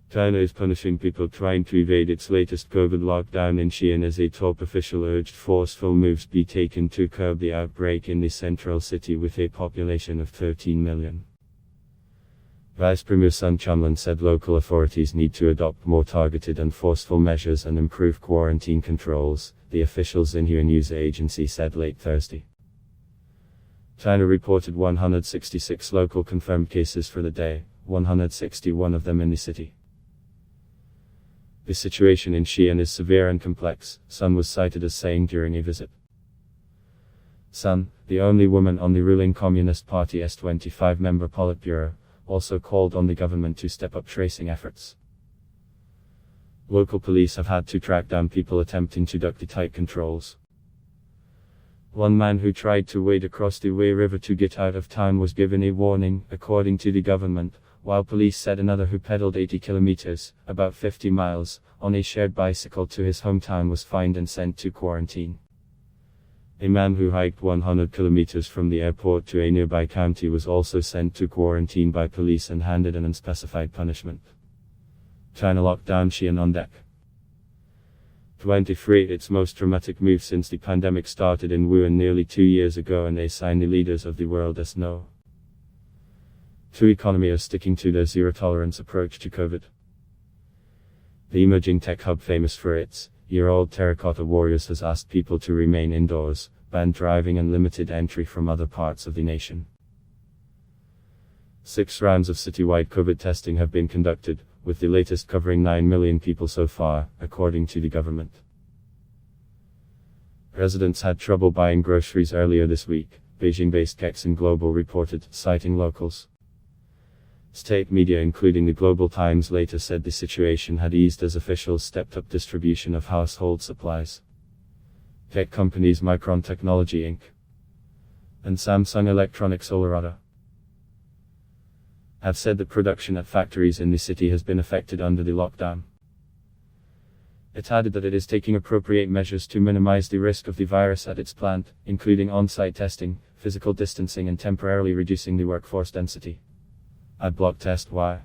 China is punishing people trying to evade its latest COVID lockdown in Xi'an as a top official urged forceful moves be taken to curb the outbreak in the central city with a population of 13 million. Vice Premier Sun Chunlin said local authorities need to adopt more targeted and forceful measures and improve quarantine controls, the official Xinhua news agency said late Thursday. China reported 166 local confirmed cases for the day, 161 of them in the city. The situation in Xi'an is severe and complex, Sun was cited as saying during a visit. Sun, the only woman on the ruling Communist Party's 25-member Politburo, also called on the government to step up tracing efforts. Local police have had to track down people attempting to duck the tight controls. One man who tried to wade across the Wei River to get out of town was given a warning, according to the government, while police said another who pedaled 80 kilometers, about 50 miles, on a shared bicycle to his hometown was fined and sent to quarantine. A man who hiked 100 kilometers from the airport to a nearby county was also sent to quarantine by police and handed an unspecified punishment. China locked down Xi'an on deck. 23 Its most dramatic move since the pandemic started in Wuhan nearly 2 years ago, and a sign the leaders of the world know. Two economies are sticking to their zero-tolerance approach to COVID. The emerging tech hub famous for its year-old terracotta warriors has asked people to remain indoors, banned driving and limited entry from other parts of the nation. 6 rounds of citywide COVID testing have been conducted, with the latest covering 9 million people so far, according to the government. Residents had trouble buying groceries earlier this week, Beijing-based Xi'an Global reported, citing locals. State media including the Global Times later said the situation had eased as officials stepped up distribution of household supplies. Tech companies Micron Technology Inc. and Samsung Electronics Colorado have said that production at factories in the city has been affected under the lockdown. It added that it is taking appropriate measures to minimize the risk of the virus at its plant, including on-site testing, physical distancing and temporarily reducing the workforce density. Adblock test Y.